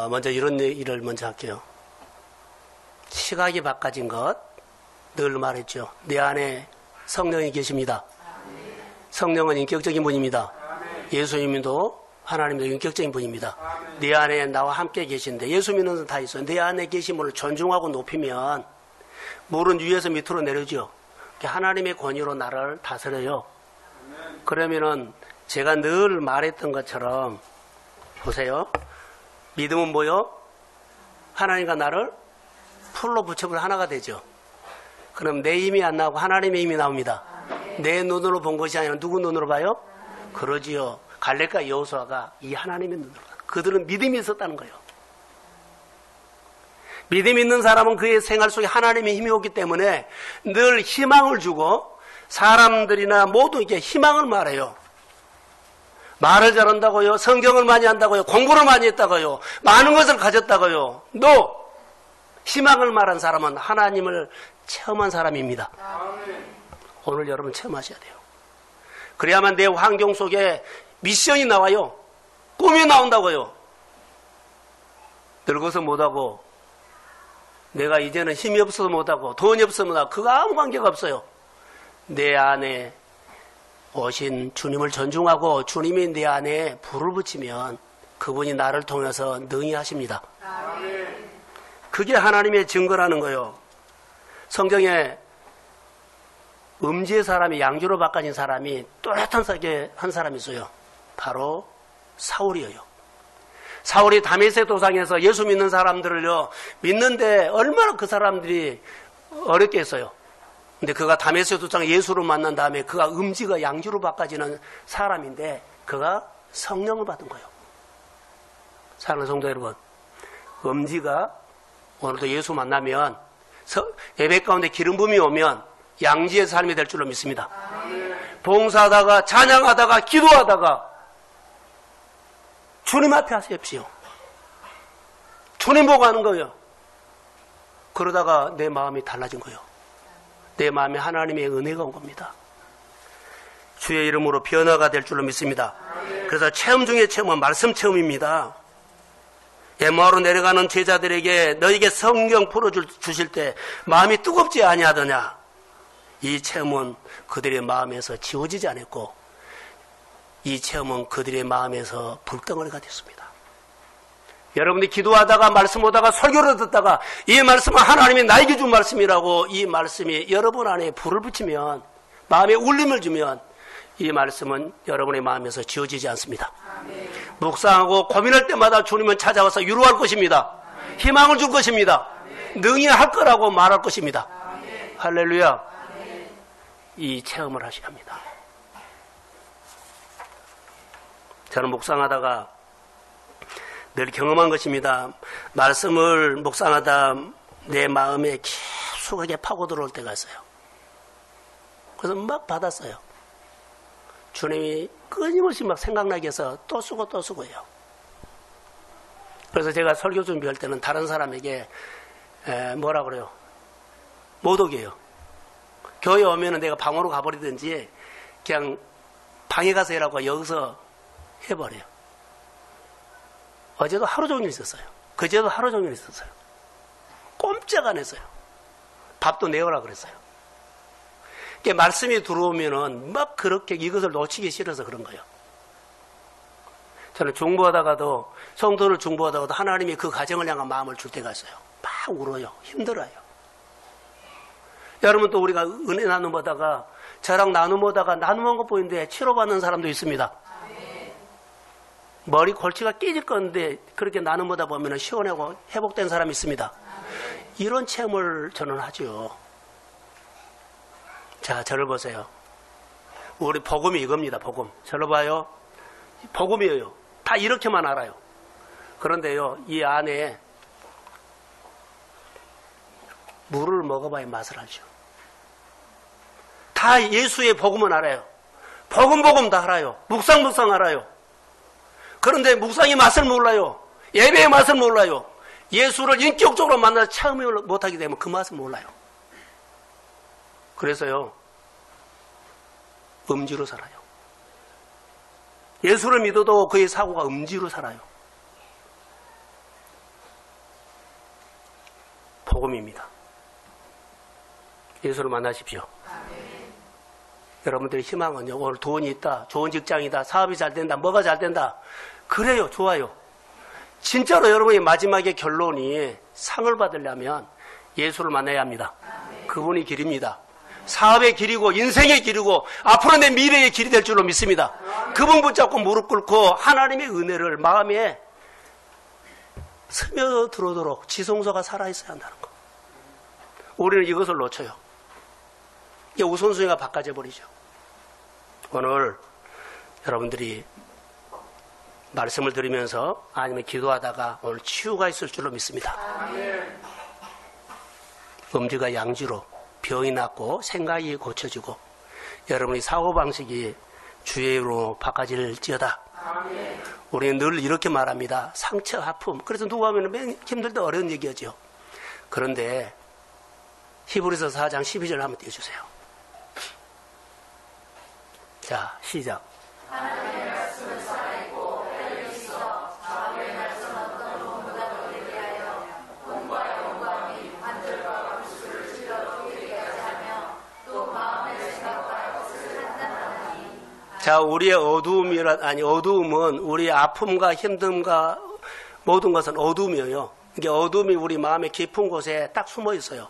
먼저 이런 얘기를 먼저 할게요. 시각이 바꿔진 것, 늘 말했죠. 내 안에 성령이 계십니다. 성령은 인격적인 분입니다. 예수님도 하나님도 인격적인 분입니다. 내 안에 나와 함께 계신데, 예수 믿는 사람 다 있어요. 내 안에 계심을 존중하고 높이면 물은 위에서 밑으로 내려오죠. 하나님의 권위로 나를 다스려요. 그러면은 제가 늘 말했던 것처럼, 보세요. 믿음은 뭐요? 하나님과 나를 풀로 붙여볼 하나가 되죠. 그럼 내 힘이 안 나오고 하나님의 힘이 나옵니다. 내 눈으로 본 것이 아니라 누구 눈으로 봐요? 그러지요. 갈렙과 여호수아가 이 하나님의 눈으로 봐요. 그들은 믿음이 있었다는 거예요. 믿음 있는 사람은 그의 생활 속에 하나님의 힘이 오기 때문에 늘 희망을 주고 사람들이나 모두에게 희망을 말해요. 말을 잘한다고요? 성경을 많이 한다고요? 공부를 많이 했다고요? 많은 것을 가졌다고요? 희망을 말한 사람은 하나님을 체험한 사람입니다. 오늘 여러분 체험하셔야 돼요. 그래야만 내 환경 속에 미션이 나와요. 꿈이 나온다고요. 늙어서 못하고, 내가 이제는 힘이 없어서 못하고, 돈이 없어서 못하고, 그거 아무 관계가 없어요. 내 안에 오신 주님을 존중하고 주님이 내 안에 불을 붙이면 그분이 나를 통해서 능히 하십니다. 그게 하나님의 증거라는 거예요. 성경에 음지의 사람이 양주로 바꿔진 사람이 또렷하게 한 사람이 있어요. 바로 사울이에요. 사울이 다메섹 도상에서 예수 믿는 사람들을요, 믿는데 얼마나 그 사람들이 어렵게 했어요. 근데 그가 다메섹 도상에 예수를 만난 다음에 그가 음지가 양주로 바꿔지는 사람인데 그가 성령을 받은 거예요. 사랑하는 성도 여러분, 음지가 오늘도 예수 만나면 예배 가운데 기름 부음이 오면 양지의 삶이 될 줄로 믿습니다. 봉사하다가 찬양하다가 기도하다가 주님 앞에 하십시오. 주님 보고 하는 거예요. 그러다가 내 마음이 달라진 거예요. 내 마음에 하나님의 은혜가 온 겁니다. 주의 이름으로 변화가 될 줄로 믿습니다. 그래서 체험 중에 체험은 말씀 체험입니다. 에마오로 내려가는 제자들에게 너에게 성경 풀어주실 때 마음이 뜨겁지 아니하더냐. 이 체험은 그들의 마음에서 지워지지 않았고 이 체험은 그들의 마음에서 불덩어리가 됐습니다. 여러분들이 기도하다가 말씀 오다가 설교를 듣다가 이 말씀은 하나님이 나에게 준 말씀이라고 이 말씀이 여러분 안에 불을 붙이면 마음에 울림을 주면 이 말씀은 여러분의 마음에서 지워지지 않습니다. 아멘. 묵상하고 고민할 때마다 주님은 찾아와서 위로할 것입니다. 아멘. 희망을 줄 것입니다. 아멘. 능히 할 거라고 말할 것입니다. 아멘. 할렐루야. 아멘. 이 체험을 하셔야 합니다. 저는 묵상하다가 늘 경험한 것입니다. 말씀을 묵상하다 내 마음에 깊숙하게 파고 들어올 때가 있어요. 그래서 막 받았어요. 주님이 끊임없이 막 생각나게 해서 또 쓰고 또 쓰고요. 그래서 제가 설교 준비할 때는 다른 사람에게 뭐라 그래요? 못 오게요. 교회 오면은 내가 방으로 가버리든지 그냥 방에 가서 해라고 여기서 해버려요. 어제도 하루 종일 있었어요. 그제도 하루 종일 있었어요. 꼼짝 안 했어요. 밥도 내오라 그랬어요. 말씀이 들어오면은 막 그렇게 이것을 놓치기 싫어서 그런 거예요. 저는 중보하다가도, 성도를 중보하다가도 하나님이 그 가정을 향한 마음을 줄 때가 있어요. 막 울어요. 힘들어요. 여러분 또 우리가 은혜 나눔하다가, 저랑 나눔하다가 나눔한 것 보이는데 치료받는 사람도 있습니다. 머리 골치가 깨질 건데 그렇게 나눔하다 보면 시원하고 회복된 사람이 있습니다. 이런 체험을 저는 하죠. 자, 저를 보세요. 우리 복음이 이겁니다. 복음. 저를 봐요. 복음이에요. 다 이렇게만 알아요. 그런데요, 이 안에 물을 먹어봐야 맛을 알죠. 다 예수의 복음은 알아요. 복음 다 알아요. 묵상 알아요. 그런데 묵상의 맛을 몰라요. 예배의 맛을 몰라요. 예수를 인격적으로 만나서 체험을 못하게 되면 그 맛을 몰라요. 그래서요, 음주로 살아요. 예수를 믿어도 그의 사고가 음주로 살아요. 복음입니다. 예수를 만나십시오. 여러분들의 희망은요, 오늘 돈이 있다, 좋은 직장이다, 사업이 잘 된다, 뭐가 잘 된다. 그래요, 좋아요. 진짜로 여러분의 마지막에 결론이 상을 받으려면 예수를 만나야 합니다. 그분이 길입니다. 사업의 길이고 인생의 길이고 앞으로 내 미래의 길이 될 줄로 믿습니다. 그분 붙잡고 무릎 꿇고 하나님의 은혜를 마음에 스며들어도록 지성소가 살아있어야 한다는 거. 우리는 이것을 놓쳐요. 이게 우선순위가 바꿔져 버리죠. 오늘 여러분들이 말씀을 들으면서 아니면 기도하다가 오늘 치유가 있을 줄로 믿습니다. 음주가 양주로 병이 낫고 생각이 고쳐지고 여러분의 사고방식이 주의 이름으로 바꿔질지어다. 우리는 늘 이렇게 말합니다. 상처, 아픔. 그래서 누구 하면 맨 힘들 때 어려운 얘기하죠. 그런데 히브리서 4장 12절 한번 띄워주세요. 자, 시작. 하나님의 말씀은 살아있고 혈력있어 자기의 말씀 어떤 도움보다 더 되게 하여 돈과 영광이 한들과 박수를 질러 이르게 하며 또 마음의 생각과 뜻을 판단하니. 자, 우리의 어두움은 우리의 아픔과 힘듦과 모든 것은 어두움이에요. 이게 어두움이 우리 마음의 깊은 곳에 딱 숨어 있어요.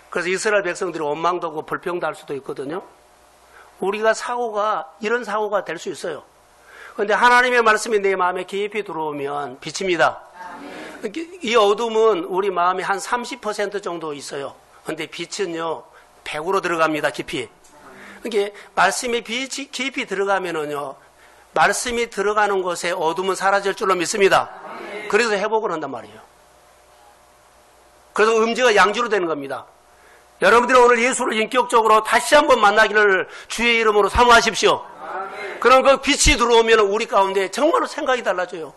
그래서 이스라엘 백성들이 원망도 하고 불평도 할 수도 있거든요. 우리가 이런 사고가 될 수 있어요. 그런데 하나님의 말씀이 내 마음에 깊이 들어오면 빛입니다. 이 어둠은 우리 마음에 한 30% 정도 있어요. 그런데 빛은요, 100으로 들어갑니다, 깊이. 그러니까 말씀이 빛이 깊이 들어가면은요, 말씀이 들어가는 곳에 어둠은 사라질 줄로 믿습니다. 그래서 회복을 한단 말이에요. 그래서 음주가 양주로 되는 겁니다. 여러분들이 오늘 예수를 인격적으로 다시 한번 만나기를 주의 이름으로 사모하십시오. 그럼 그 빛이 들어오면 우리 가운데 정말로 생각이 달라져요.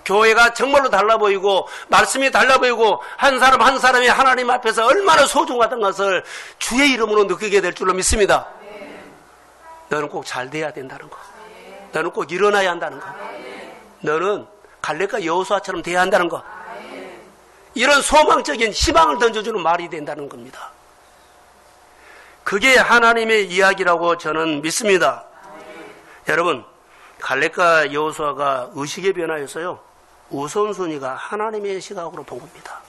교회가 정말로 달라 보이고 말씀이 달라 보이고 한 사람 한 사람이 하나님 앞에서 얼마나 소중하다는 것을 주의 이름으로 느끼게 될 줄로 믿습니다. 너는 꼭 잘 돼야 된다는 거. 너는 꼭 일어나야 한다는 거. 너는 갈렙과 여호수아처럼 돼야 한다는 거. 이런 소망적인 희망을 던져주는 말이 된다는 겁니다. 그게 하나님의 이야기라고 저는 믿습니다. 여러분, 갈렙과 여호수아가 의식의 변화였어요. 우선순위가 하나님의 시각으로 본 겁니다.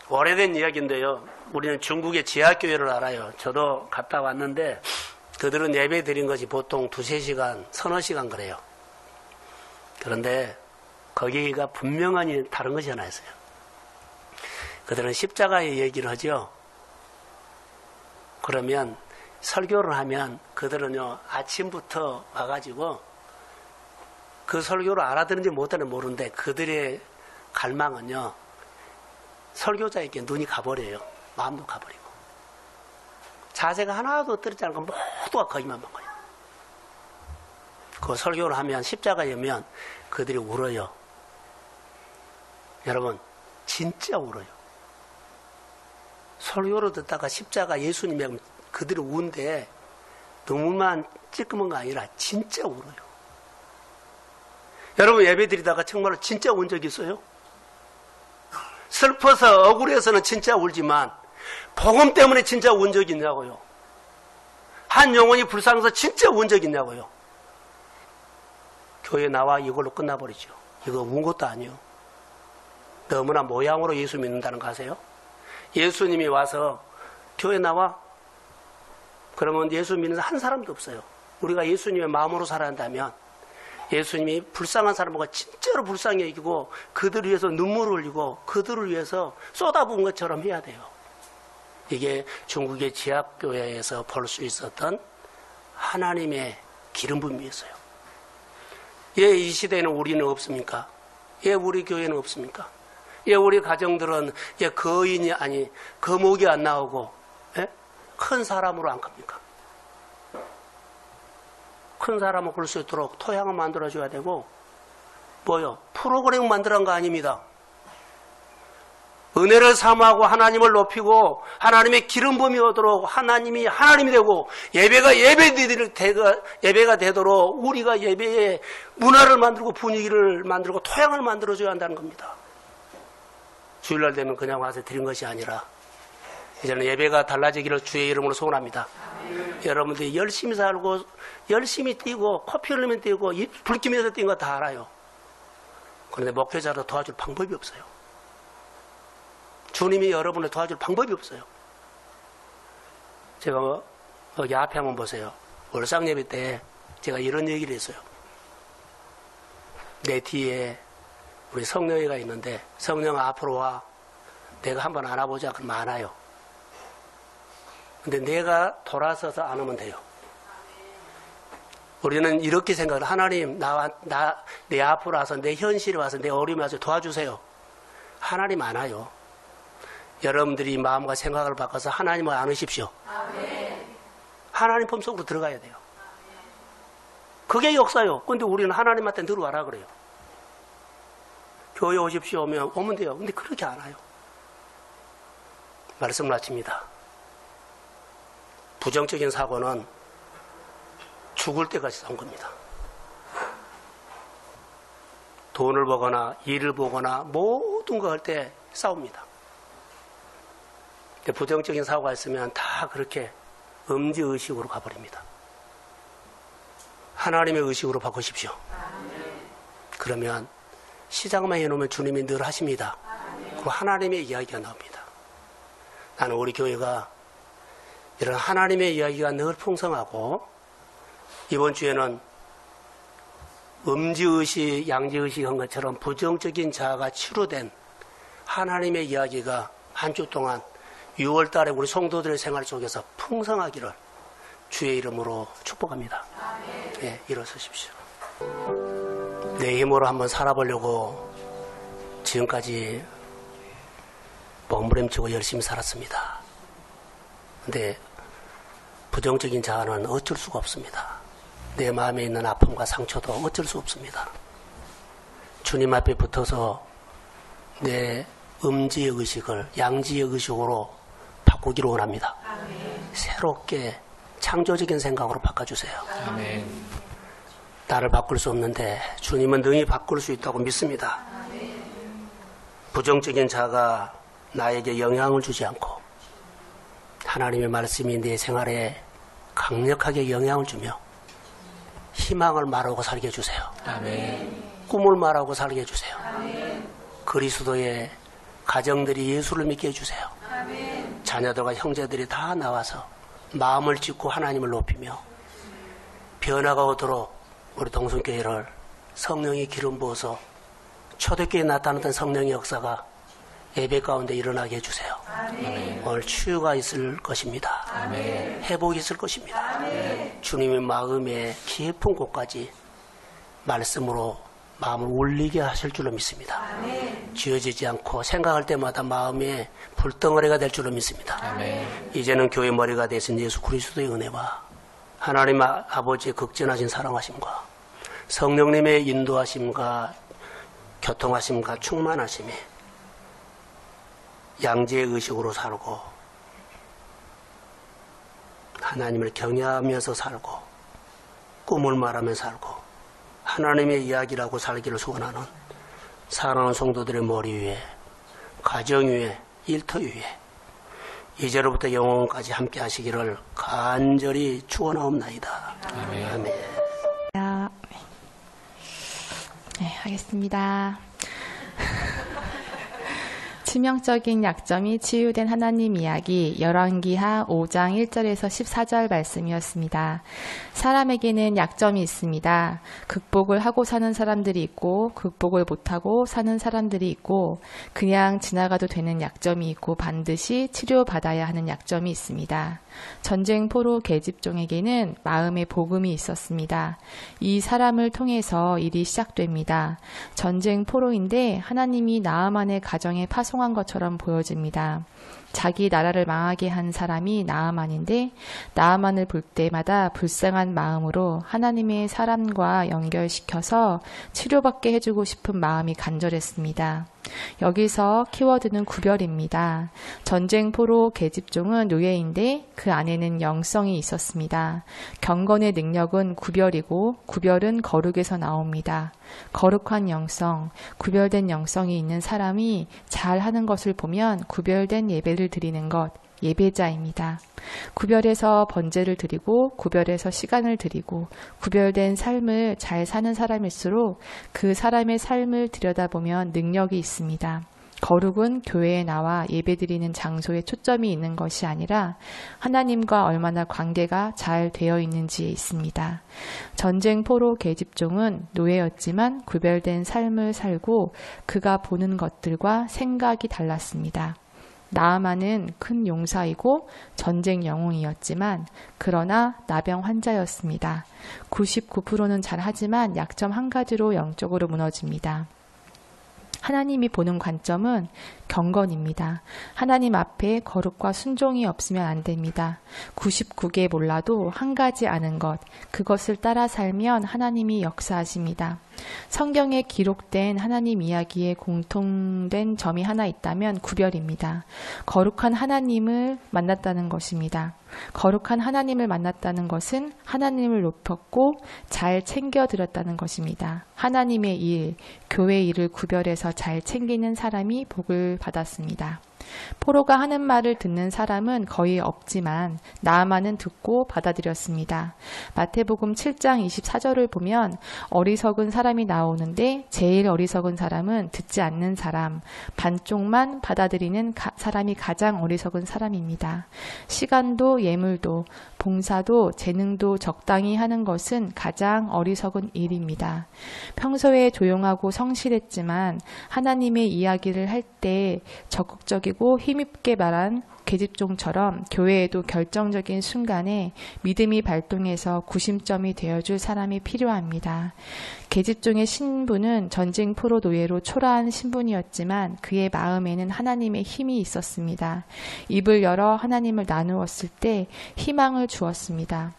오래된 이야기인데요. 우리는 중국의 지하교회를 알아요. 저도 갔다 왔는데 그들은 예배 드린 것이 보통 2-3시간, 서너 시간 그래요. 그런데 거기가 분명히 다른 것이 하나 있어요. 그들은 십자가의 얘기를 하죠. 그러면 설교를 하면 그들은요, 아침부터 와가지고 그 설교를 알아듣는지 못하는지 모르는데 그들의 갈망은요, 설교자에게 눈이 가버려요. 마음도 가버리고. 자세가 하나도 떨어지지 않고 모두가 거기만 본 거예요. 그 설교를 하면 십자가에 오면 그들이 울어요. 여러분 진짜 울어요. 설교를 듣다가 십자가 예수님이 그들이 우는데 너무만 찌끄먼 거 아니라 진짜 울어요. 여러분 예배 드리다가 정말로 진짜 운 적 있어요? 슬퍼서 억울해서는 진짜 울지만 복음 때문에 진짜 운 적 있냐고요? 한 영혼이 불쌍해서 진짜 운 적 있냐고요? 교회 나와 이걸로 끝나버리죠. 이거 운 것도 아니에요. 너무나 모양으로 예수 믿는다는 거 아세요? 예수님이 와서 교회 나와? 그러면 예수 믿는 한 사람도 없어요. 우리가 예수님의 마음으로 살아야 한다면 예수님이 불쌍한 사람과 진짜로 불쌍히 여기고 그들을 위해서 눈물을 흘리고 그들을 위해서 쏟아부은 것처럼 해야 돼요. 이게 중국의 지하교회에서 볼 수 있었던 하나님의 기름 부음이었어요. 예, 이 시대에는 우리는 없습니까? 예, 우리 교회는 없습니까? 예, 우리 가정들은 예, 거인이 아니 거목이 안 나오고 예? 큰 사람으로 안 큽니까? 큰 사람을 볼 수 있도록 토양을 만들어줘야 되고 뭐요? 프로그램 만들어간 거 아닙니다. 은혜를 사모하고 하나님을 높이고 하나님의 기름 부음이 오도록 하나님이 하나님이 되고 예배가 되도록 우리가 예배의 문화를 만들고 분위기를 만들고 토양을 만들어줘야 한다는 겁니다. 주일날 되면 그냥 와서 드린 것이 아니라 이제는 예배가 달라지기를 주의 이름으로 소원합니다. 여러분들이 열심히 살고 열심히 뛰고 커피 흘리면 뛰고 불기면서 뛴 거 다 알아요. 그런데 목회자로 도와줄 방법이 없어요. 주님이 여러분을 도와줄 방법이 없어요. 제가 여기 앞에 한번 보세요. 월상 예배 때 제가 이런 얘기를 했어요. 내 뒤에 우리 성령이가 있는데 성령아 앞으로 와. 내가 한번 안아보자. 그러면 안아요. 근데 내가 돌아서서 안으면 돼요. 우리는 이렇게 생각을 하나님 내 앞으로 와서 내 현실에 와서 내 어려움에 와서 도와주세요. 하나님 안아요. 여러분들이 마음과 생각을 바꿔서 하나님을 안으십시오. 하나님 품속으로 들어가야 돼요. 그게 역사요. 근데 우리는 하나님한테 늘 와라 그래요. 교회 오십시오 오면 돼요. 근데 그렇게 안 와요. 말씀을 마칩니다. 부정적인 사고는 죽을 때까지 온 겁니다. 돈을 보거나 일을 보거나 모든 거 할 때 싸웁니다. 근데 부정적인 사고가 있으면 다 그렇게 음지의식으로 가버립니다. 하나님의 의식으로 바꾸십시오. 그러면 시작만 해놓으면 주님이 늘 하십니다. 그리고 하나님의 이야기가 나옵니다. 나는 우리 교회가 이런 하나님의 이야기가 늘 풍성하고 이번 주에는 음지의식, 양지의식 한 것처럼 부정적인 자아가 치료된 하나님의 이야기가 한 주 동안 6월 달에 우리 성도들의 생활 속에서 풍성하기를 주의 이름으로 축복합니다. 네, 일어서십시오. 내 힘으로 한번 살아보려고 지금까지 몸부림치고 열심히 살았습니다. 근데 부정적인 자아는 어쩔 수가 없습니다. 내 마음에 있는 아픔과 상처도 어쩔 수 없습니다. 주님 앞에 붙어서 내 음지의 의식을 양지의 의식으로 바꾸기를 원합니다. 아멘. 새롭게 창조적인 생각으로 바꿔주세요. 아멘. 나를 바꿀 수 없는데 주님은 능히 바꿀 수 있다고 믿습니다. 아멘. 부정적인 자가 나에게 영향을 주지 않고 하나님의 말씀이 내 생활에 강력하게 영향을 주며 희망을 말하고 살게 해주세요. 아멘. 꿈을 말하고 살게 해주세요. 아멘. 그리스도의 가정들이 예수를 믿게 해주세요. 아멘. 자녀들과 형제들이 다 나와서 마음을 찢고 하나님을 높이며 변화가 오도록 우리 동성교회를 성령이 기름 부어서 초대교회에 나타났던 성령의 역사가 예배 가운데 일어나게 해주세요. 아멘. 오늘 치유가 있을 것입니다. 아멘. 회복이 있을 것입니다. 아멘. 주님의 마음의 깊은 곳까지 말씀으로 마음을 울리게 하실 줄로 믿습니다. 지어지지 않고 생각할 때마다 마음에 불덩어리가 될 줄로 믿습니다. 이제는 교회 머리가 되신 예수 그리스도의 은혜와 하나님 아버지의 극진하신 사랑하심과 성령님의 인도하심과 교통하심과 충만하심이 양지의 의식으로 살고 하나님을 경외하면서 살고 꿈을 말하며 살고 하나님의 이야기라고 살기를 소원하는 사랑하는 성도들의 머리 위에 가정 위에 일터 위에 이제로부터 영원까지 함께 하시기를 간절히 축원하옵나이다. 아멘. 네, 하겠습니다. 치명적인 약점이 치유된 하나님 이야기 열왕기하 5장 1절에서 14절 말씀이었습니다. 사람에게는 약점이 있습니다. 극복을 하고 사는 사람들이 있고 극복을 못하고 사는 사람들이 있고 그냥 지나가도 되는 약점이 있고 반드시 치료받아야 하는 약점이 있습니다. 전쟁 포로 계집종에게는 마음의 복음이 있었습니다. 이 사람을 통해서 일이 시작됩니다. 전쟁 포로인데 하나님이 나아만의 가정에 파송한 것처럼 보여집니다. 자기 나라를 망하게 한 사람이 나아만인데 나아만을 볼 때마다 불쌍한 마음으로 하나님의 사람과 연결시켜서 치료받게 해주고 싶은 마음이 간절했습니다. 여기서 키워드는 구별입니다. 전쟁 포로 계집종은 노예인데 그 안에는 영성이 있었습니다. 경건의 능력은 구별이고 구별은 거룩에서 나옵니다. 거룩한 영성, 구별된 영성이 있는 사람이 잘하는 것을 보면 구별된 예배를 드리는 것, 예배자입니다. 구별해서 번제를 드리고 구별해서 시간을 드리고 구별된 삶을 잘 사는 사람일수록 그 사람의 삶을 들여다보면 능력이 있습니다. 거룩은 교회에 나와 예배드리는 장소에 초점이 있는 것이 아니라 하나님과 얼마나 관계가 잘 되어 있는지에 있습니다. 전쟁 포로 계집종은 노예였지만 구별된 삶을 살고 그가 보는 것들과 생각이 달랐습니다. 나아만은 큰 용사이고 전쟁 영웅이었지만 그러나 나병 환자였습니다. 99%는 잘하지만 약점 한 가지로 영적으로 무너집니다. 하나님이 보는 관점은 경건입니다. 하나님 앞에 거룩과 순종이 없으면 안 됩니다. 99개 몰라도 한 가지 아는 것, 그것을 따라 살면 하나님이 역사하십니다. 성경에 기록된 하나님 이야기에 공통된 점이 하나 있다면 구별입니다. 거룩한 하나님을 만났다는 것입니다. 거룩한 하나님을 만났다는 것은 하나님을 높였고 잘 챙겨드렸다는 것입니다. 하나님의 일, 교회 일을 구별해서 잘 챙기는 사람이 복을 받았습니다. 포로가 하는 말을 듣는 사람은 거의 없지만 나아만은 듣고 받아들였습니다. 마태복음 7장 24절을 보면 어리석은 사람이 나오는데 제일 어리석은 사람은 듣지 않는 사람, 반쪽만 받아들이는 사람이 가장 어리석은 사람입니다. 시간도 예물도 봉사도 재능도 적당히 하는 것은 가장 어리석은 일입니다. 평소에 조용하고 성실했지만 하나님의 이야기를 할 때 적극적이고 힘있게 말한 계집종처럼 교회에도 결정적인 순간에 믿음이 발동해서 구심점이 되어줄 사람이 필요합니다. 계집종의 신분은 전쟁 포로 노예로 초라한 신분이었지만 그의 마음에는 하나님의 힘이 있었습니다. 입을 열어 하나님을 나누었을 때 희망을 주었습니다.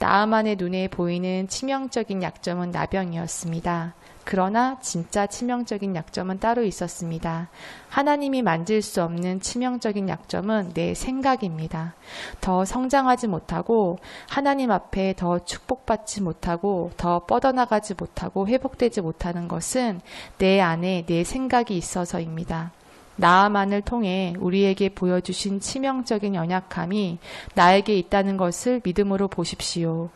나아만의 눈에 보이는 치명적인 약점은 나병이었습니다. 그러나 진짜 치명적인 약점은 따로 있었습니다. 하나님이 만질 수 없는 치명적인 약점은 내 생각입니다. 더 성장하지 못하고 하나님 앞에 더 축복받지 못하고 더 뻗어나가지 못하고 회복되지 못하는 것은 내 안에 내 생각이 있어서입니다. 나아만을 통해 우리에게 보여주신 치명적인 연약함이 나에게 있다는 것을 믿음으로 보십시오.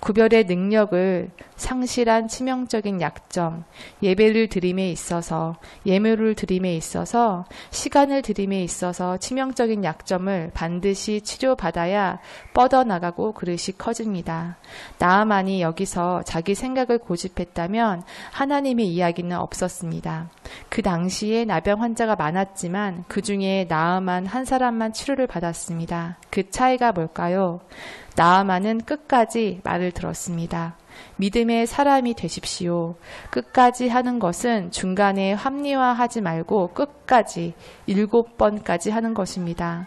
구별의 능력을 상실한 치명적인 약점, 예배를 드림에 있어서, 예물을 드림에 있어서, 시간을 드림에 있어서 치명적인 약점을 반드시 치료받아야 뻗어나가고 그릇이 커집니다. 나아만이 여기서 자기 생각을 고집했다면 하나님의 이야기는 없었습니다. 그 당시에 나병 환자가 많았지만 그 중에 나아만 한 사람만 치료를 받았습니다. 그 차이가 뭘까요? 나아만은 끝까지 말을 들었습니다. 믿음의 사람이 되십시오. 끝까지 하는 것은 중간에 합리화하지 말고 끝까지 7번까지 하는 것입니다.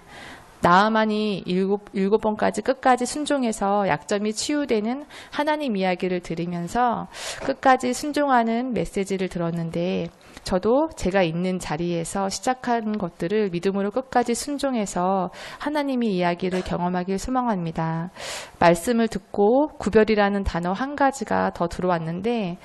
나아만이 7번까지 끝까지 순종해서 약점이 치유되는 하나님 이야기를 들으면서 끝까지 순종하는 메시지를 들었는데 저도 제가 있는 자리에서 시작한 것들을 믿음으로 끝까지 순종해서 하나님의 이야기를 경험하길 소망합니다. 말씀을 듣고 구별이라는 단어 한 가지가 더 들어왔는데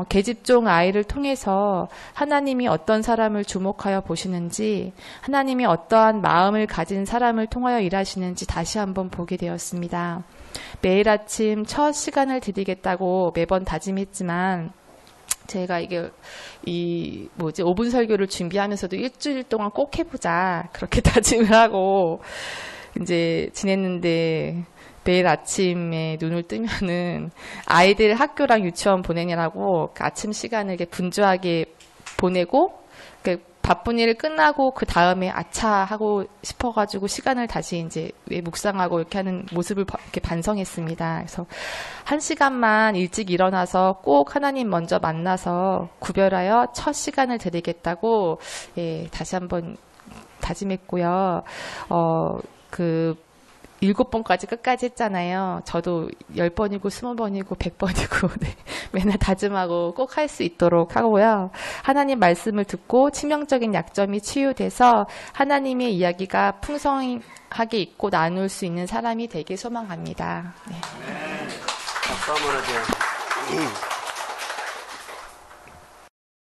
계집종 아이를 통해서 하나님이 어떤 사람을 주목하여 보시는지 하나님이 어떠한 마음을 가진 사람을 통하여 일하시는지 다시 한번 보게 되었습니다. 매일 아침 첫 시간을 드리겠다고 매번 다짐했지만 제가 이게 5분 설교를 준비하면서도 일주일 동안 꼭 해보자 그렇게 다짐을 하고 이제 지냈는데 매일 아침에 눈을 뜨면은 아이들 학교랑 유치원 보내느라고 아침 시간을 이렇게 분주하게 보내고 바쁜 일을 끝나고 그 다음에 아차 하고 싶어가지고 시간을 다시 이제 묵상하고 이렇게 하는 모습을 이렇게 반성했습니다. 그래서 1시간만 일찍 일어나서 꼭 하나님 먼저 만나서 구별하여 첫 시간을 드리겠다고 다시 한번 다짐했고요. 7번까지 끝까지 했잖아요. 저도 10번이고 20번이고 100번이고 맨날 다짐하고 꼭 할 수 있도록 하고요. 하나님 말씀을 듣고 치명적인 약점이 치유돼서 하나님의 이야기가 풍성하게 있고 나눌 수 있는 사람이 되길 소망합니다. 네. 박수 한번 하죠.